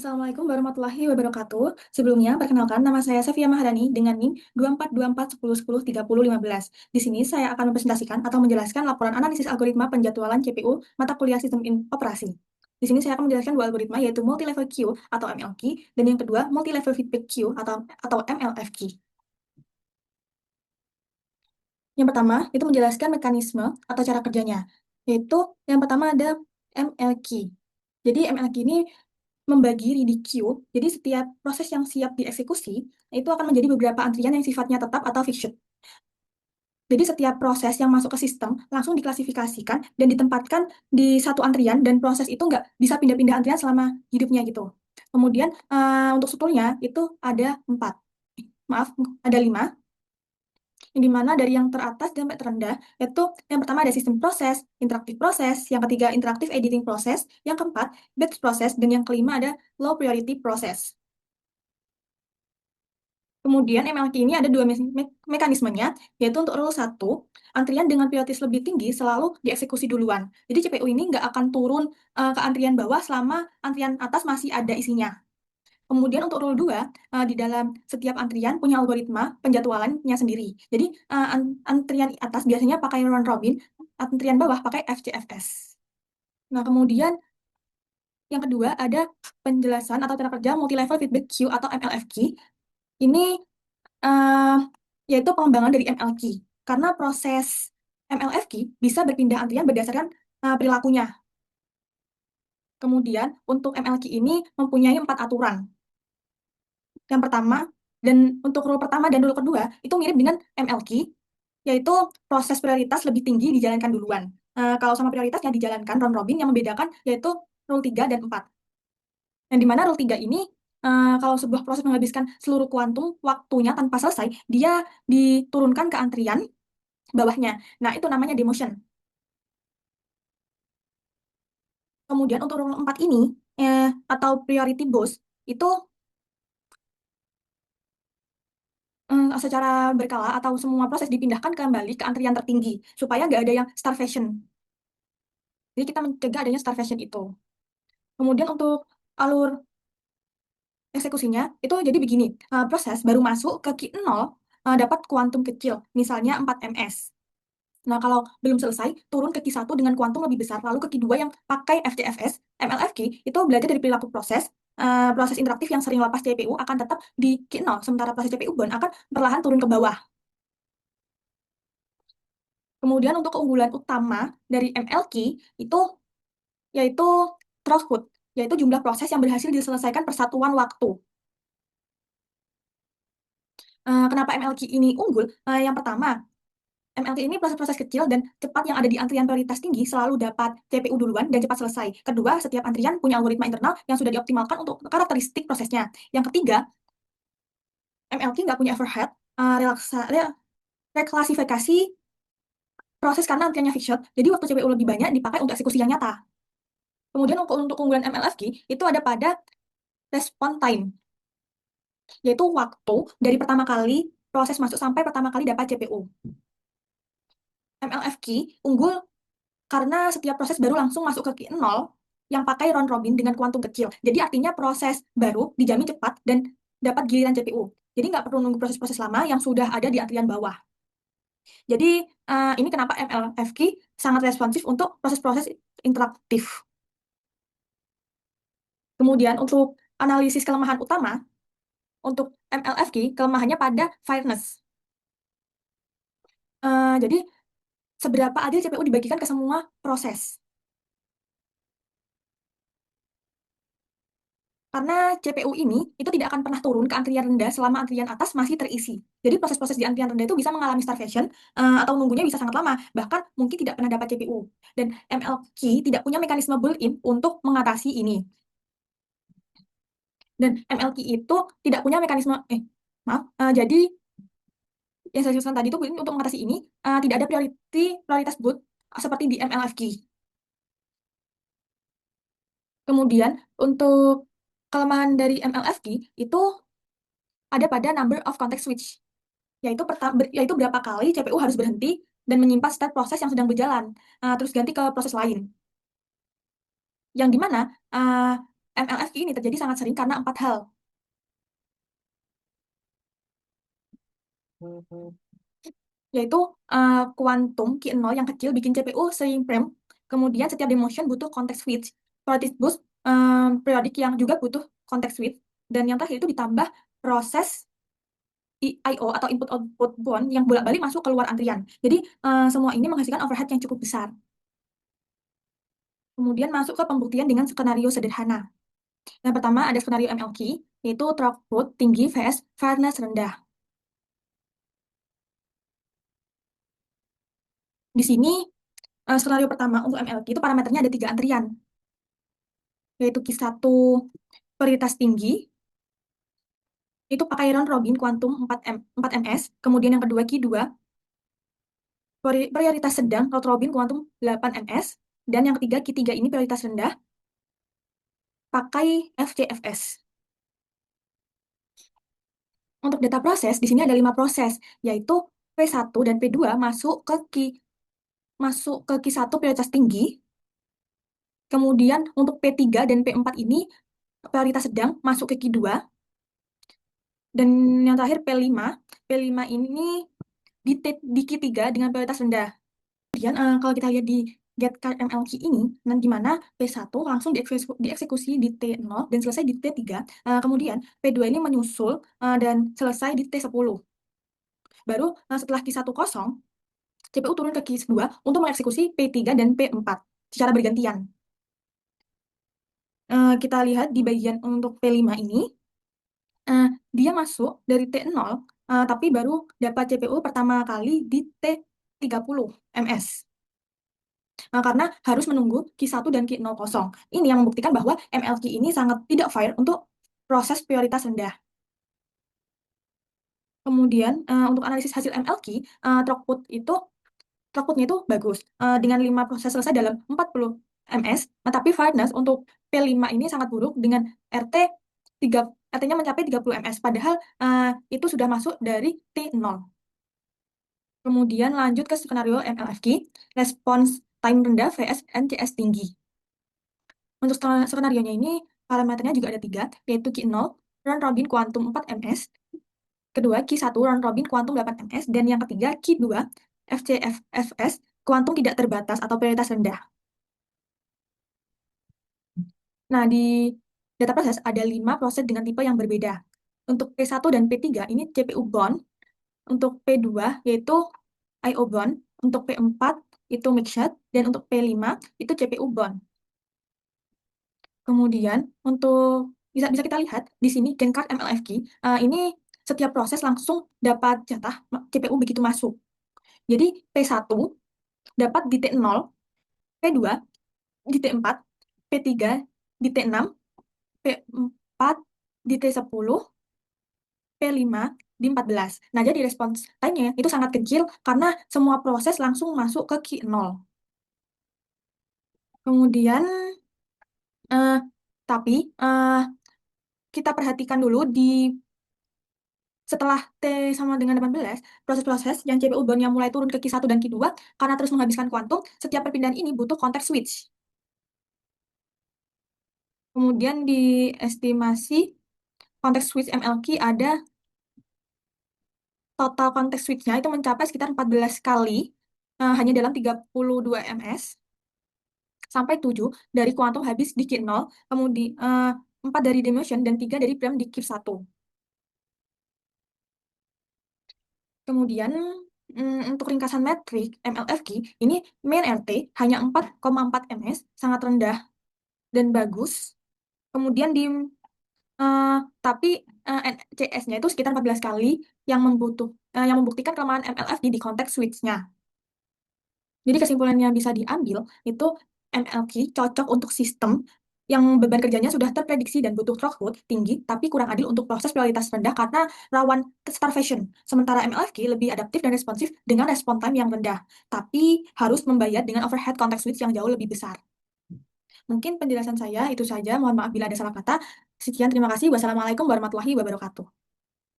Assalamualaikum warahmatullahi wabarakatuh. Sebelumnya, perkenalkan nama saya Safia Maharani dengan NIM 242410103015. Di sini saya akan mempresentasikan atau menjelaskan laporan analisis algoritma penjadwalan CPU mata kuliah sistem operasi. Di sini saya akan menjelaskan dua algoritma yaitu multi-level queue atau MLQ dan yang kedua multi-level feedback queue atau MLFQ. Yang pertama, itu menjelaskan mekanisme atau cara kerjanya, yaitu yang pertama ada MLQ. Jadi MLQ ini membagi ready queue, jadi setiap proses yang siap dieksekusi, itu akan menjadi beberapa antrian yang sifatnya tetap atau fixed. Jadi setiap proses yang masuk ke sistem langsung diklasifikasikan dan ditempatkan di satu antrian dan proses itu nggak bisa pindah-pindah antrian selama hidupnya gitu. Kemudian untuk strukturnya itu ada 4. Maaf, ada 5. Yang dimana dari yang teratas sampai terendah, yaitu yang pertama ada sistem proses, interaktif proses, yang ketiga interaktif editing proses, yang keempat batch proses, dan yang kelima ada low priority proses. Kemudian MLQ ini ada dua mekanismenya, yaitu untuk rule 1, antrian dengan prioritas lebih tinggi selalu dieksekusi duluan. Jadi CPU ini nggak akan turun ke antrian bawah selama antrian atas masih ada isinya. Kemudian untuk rule 2, di dalam setiap antrian punya algoritma penjadwalannya sendiri. Jadi antrian atas biasanya pakai round robin, antrian bawah pakai FCFS. Nah, kemudian yang kedua ada penjelasan atau cara kerja multi-level feedback queue atau MLFQ. Ini eh, yaitu pengembangan dari MLQ. Karena proses MLFQ bisa berpindah antrian berdasarkan perilakunya. Kemudian untuk MLQ ini mempunyai 4 aturan. Yang pertama, dan untuk rule pertama dan rule kedua, itu mirip dengan MLQ, yaitu proses prioritas lebih tinggi dijalankan duluan. Kalau sama prioritasnya dijalankan round robin, yang membedakan yaitu rule 3 dan 4. Yang dimana rule 3 ini, kalau sebuah proses menghabiskan seluruh kuantum waktunya tanpa selesai, dia diturunkan ke antrian bawahnya. Nah, itu namanya demotion. Kemudian untuk rule 4 ini, atau priority boost, itu secara berkala atau semua proses dipindahkan kembali ke antrian tertinggi supaya nggak ada yang starvation. Jadi kita mencegah adanya starvation itu. Kemudian untuk alur eksekusinya itu jadi begini, proses baru masuk ke Q 0 dapat kuantum kecil, misalnya 4 ms. Nah, kalau belum selesai, turun ke Q1 dengan kuantum lebih besar, lalu ke Q2 yang pakai FCFS, MLFQ, itu belajar dari perilaku proses, proses interaktif yang sering lepas CPU akan tetap di Q0, sementara proses CPU burn akan perlahan turun ke bawah. Kemudian untuk keunggulan utama dari MLQ itu yaitu throughput, yaitu jumlah proses yang berhasil diselesaikan per satuan waktu. Kenapa MLQ ini unggul? Yang pertama, MLQ ini proses-proses kecil dan cepat yang ada di antrian prioritas tinggi selalu dapat CPU duluan dan cepat selesai. Kedua, setiap antrian punya algoritma internal yang sudah dioptimalkan untuk karakteristik prosesnya. Yang ketiga, MLQ nggak punya overhead, reklasifikasi proses karena antriannya fixed, jadi waktu CPU lebih banyak dipakai untuk eksekusi yang nyata. Kemudian untuk keunggulan MLFQ itu ada pada respon time, yaitu waktu dari pertama kali proses masuk sampai pertama kali dapat CPU. MLFQ unggul karena setiap proses baru langsung masuk ke Q0 yang pakai round robin dengan kuantum kecil. Jadi artinya proses baru dijamin cepat dan dapat giliran CPU. Jadi nggak perlu nunggu proses-proses lama yang sudah ada di antrian bawah. Jadi ini kenapa MLFQ sangat responsif untuk proses-proses interaktif. Kemudian untuk analisis kelemahan utama, untuk MLFQ kelemahannya pada fairness. Jadi seberapa adil CPU dibagikan ke semua proses. Karena CPU ini itu tidak akan pernah turun ke antrian rendah selama antrian atas masih terisi. Jadi proses-proses di antrian rendah itu bisa mengalami starvation atau nunggunya bisa sangat lama, bahkan mungkin tidak pernah dapat CPU. Dan MLQ tidak punya mekanisme built-in untuk mengatasi ini. Dan MLQ itu tidak punya mekanisme, jadi yang saya jelaskan tadi itu untuk mengatasi ini tidak ada prioritas boot seperti di MLFQ. Kemudian untuk kelemahan dari MLFQ itu ada pada number of context switch, yaitu berapa kali CPU harus berhenti dan menyimpan state proses yang sedang berjalan, terus ganti ke proses lain. Yang dimana MLFQ ini terjadi sangat sering karena 4 hal, yaitu kuantum Q0 yang kecil bikin CPU sering frame, kemudian setiap demotion butuh context switch, periodic boost periodik yang juga butuh context switch, dan yang terakhir itu ditambah proses I/O atau input output bond yang bolak-balik masuk keluar antrian. Jadi semua ini menghasilkan overhead yang cukup besar. Kemudian masuk ke pembuktian dengan skenario sederhana. Yang pertama ada skenario MLQ, yaitu throughput tinggi vs fairness rendah. Di sini skenario pertama untuk MLQ itu parameternya ada 3 antrian, yaitu Q1 prioritas tinggi, itu pakai round robin kuantum 4 ms, kemudian yang kedua Q2 prioritas sedang round robin kuantum 8 ms, dan yang ketiga Q3 ini prioritas rendah pakai FCFS. Untuk data proses, di sini ada 5 proses, yaitu P1 dan P2 masuk ke Q1 prioritas tinggi, kemudian untuk P3 dan P4 ini prioritas sedang masuk ke Q2, dan yang terakhir P5 ini di Q3 dengan prioritas rendah. Kemudian kalau kita lihat di get card MLQ ini, di mana P1 langsung dieksekusi di T0 dan selesai di T3, kemudian P2 ini menyusul dan selesai di T10. Baru setelah Q1 kosong, CPU turun ke Q2 untuk mengeksekusi P3 dan P4 secara bergantian. Kita lihat di bagian untuk P5 ini, dia masuk dari T0, tapi baru dapat CPU pertama kali di T30 ms. Karena harus menunggu Q1 dan Q0 kosong. Ini yang membuktikan bahwa MLQ ini sangat tidak fair untuk proses prioritas rendah. Kemudian untuk analisis hasil MLQ, throughputnya itu bagus. Dengan 5 proses selesai dalam 40 ms, tapi fairness untuk P5 ini sangat buruk dengan RT-nya mencapai 30 ms, padahal itu sudah masuk dari T0. Kemudian lanjut ke skenario MLFQ, response time rendah vs NCS tinggi. Untuk skenario-nya ini, parameternya juga ada 3, yaitu Q0, round robin kuantum 4 ms, kedua Q1, round robin kuantum 8 ms, dan yang ketiga Q2, FCFS, kuantum tidak terbatas atau prioritas rendah. Nah, di data proses ada 5 proses dengan tipe yang berbeda. Untuk P1 dan P3 ini CPU bond, untuk P2 yaitu IO bond, untuk P4 itu mixed, dan untuk P5 itu CPU bond. Kemudian untuk bisa kita lihat di sini gen card MLFQ ini setiap proses langsung dapat jatah CPU begitu masuk. Jadi P1 dapat di T0, P2 di T4, P3 di T6, P4 di T10, P5 di 14. Nah, jadi respons time-nya itu sangat kecil karena semua proses langsung masuk ke Q0. Kemudian tapi kita perhatikan dulu setelah T sama dengan 18, proses-proses yang CPU bond yang mulai turun ke Q1 dan Q2 karena terus menghabiskan kuantum, setiap perpindahan ini butuh context switch. Kemudian di estimasi context switch MLQ ada total context switch-nya itu mencapai sekitar 14 kali hanya dalam 32 ms, sampai 7 dari kuantum habis di Q0, kemudian 4 dari demotion dan 3 dari prime di Q1. Kemudian untuk ringkasan metrik MLFQ, ini main RT hanya 4,4 ms, sangat rendah dan bagus. Kemudian tapi NCS-nya itu sekitar 14 kali yang membuktikan kelemahan MLFQ di konteks switch-nya. Jadi kesimpulannya bisa diambil itu MLQ cocok untuk sistem yang beban kerjanya sudah terprediksi dan butuh throughput tinggi, tapi kurang adil untuk proses prioritas rendah karena rawan starvation. Sementara MLFQ lebih adaptif dan responsif dengan respon time yang rendah, tapi harus membayar dengan overhead context switch yang jauh lebih besar. Mungkin penjelasan saya itu saja. Mohon maaf bila ada salah kata. Sekian, terima kasih. Wassalamualaikum warahmatullahi wabarakatuh.